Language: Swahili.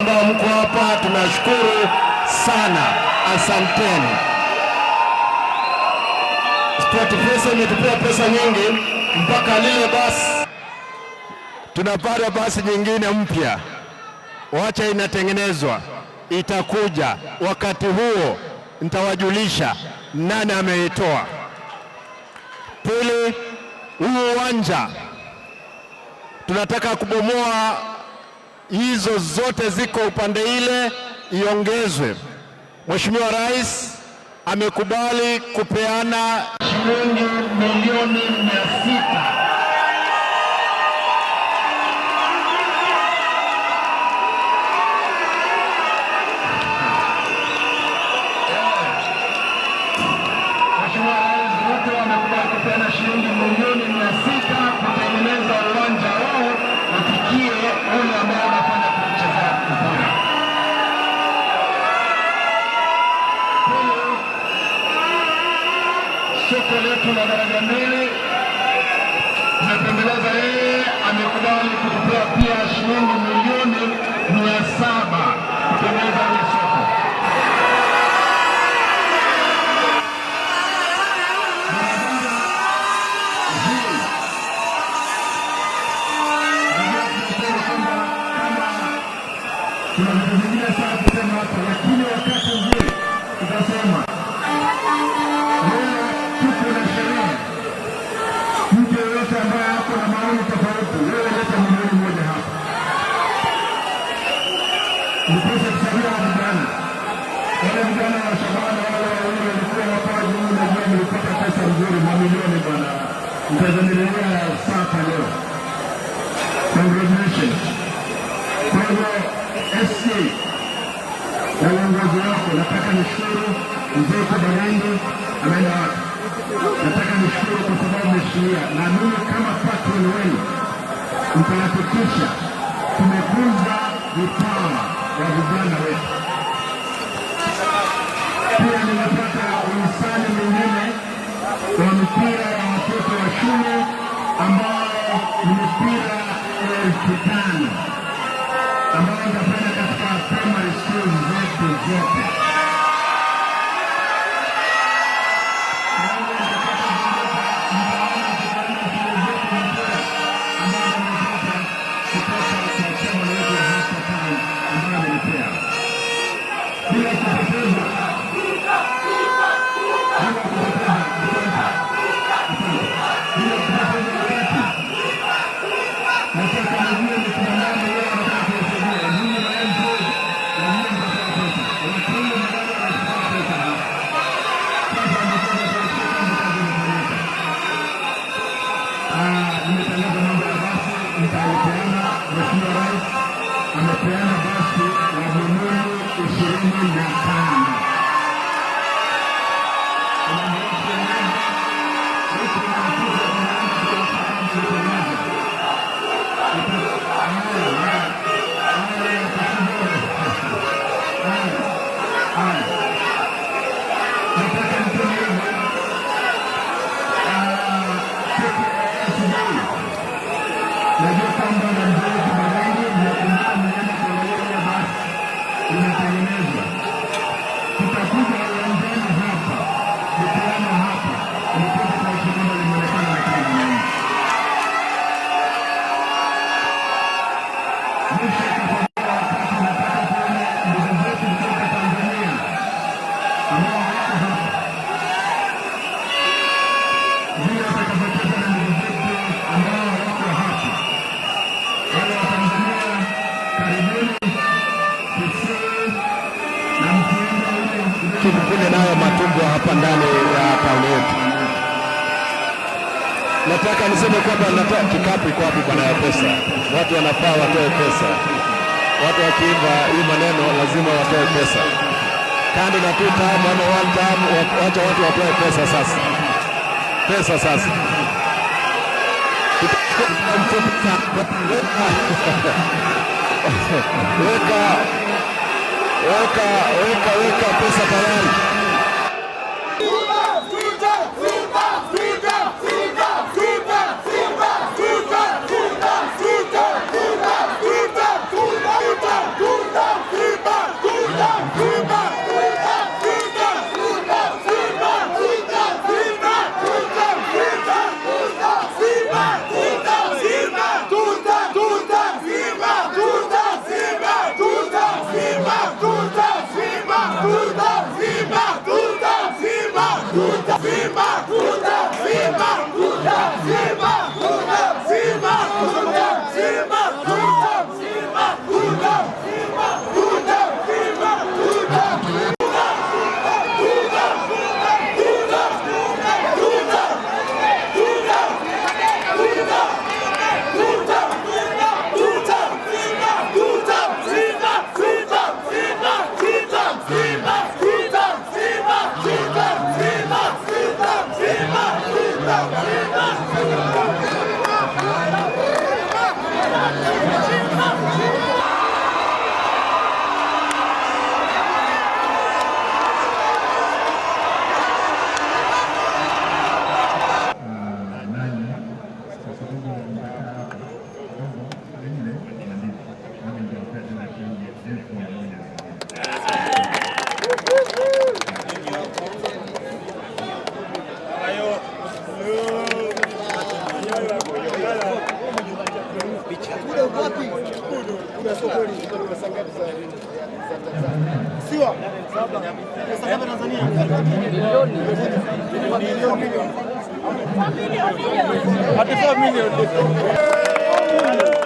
ambao mko hapa, tunashukuru sana, asanteni. SportPesa imetupea pesa nyingi mpaka lile basi tunapata basi nyingine mpya, wacha inatengenezwa, itakuja. Wakati huo nitawajulisha nani ameitoa. Pili, huu uwanja tunataka kubomoa, hizo zote ziko upande ile, iongezwe. Mheshimiwa Rais amekubali kupeana shilingi milioni 600. Shilingi milioni 600 kutengeneza uwanja wao ufikie ule ambao wanafanya kucheza mpira. Soko letu la daraja mbili tumepembeleza, yeye amekubali kutupea pia shilingi milioni 700 kutengeneza ile soko. Tunazungumzia sana kusema hapa, lakini wakati mzuri tutasema leo tuko na sheria. Mtu yoyote ambaye ako na maoni tofauti, wewe leta milioni 1 hapa. Nipesa kusaidia wa vijana. Wale vijana wa Shabana wale wawili walikuwa hapa juu, najua nilipata pesa nzuri, mamilioni bwana. Mtazamilia sasa leo. Congratulations. Kwa hivyo SC na uongozi wako, nataka nishukuru mzee Kabarangi ameenda wapi. Nataka nishukuru kwa sababu mmeshikilia, na mimi kama patron wenu mtahakikisha tumekuza vipawa wa vijana wetu. Pia nimepata uhisani mwingine wa mipira ya watoto wa shule ambao ni mipira 5,000 ambao nitafanya katika primary schools zetu zote. Bila kupoteza Mheshimiwa Rais amepeana basi la milioni 25. Najua kwamba na mzee Kabarangi mnakumbuka mnaenda kuangalia basi inatengenezwa. Tutakuja uwanjani hapa, tukiana hapa, nipate kwa kwamba limeonekana na kila mmoja. Mwisho kwa wakati nataka kuona ndugu zetu kutoka Tanzania ambao wako hapa. Vile watakapocheza na ndugu zetu ambao wako hapa. Tukuje nayo matumbo hapa ndani ya town yetu. Nataka niseme kwamba nataka kikapu iko hapo bwana ya pesa. Watu wanafaa watoe pesa. Watu wakiimba hii maneno lazima watoe pesa. Kando na 2 time ama 1 time, wacha watu watoe pesa sasa. Pesa sasa. Weka pesa tayari. Simba! milioni.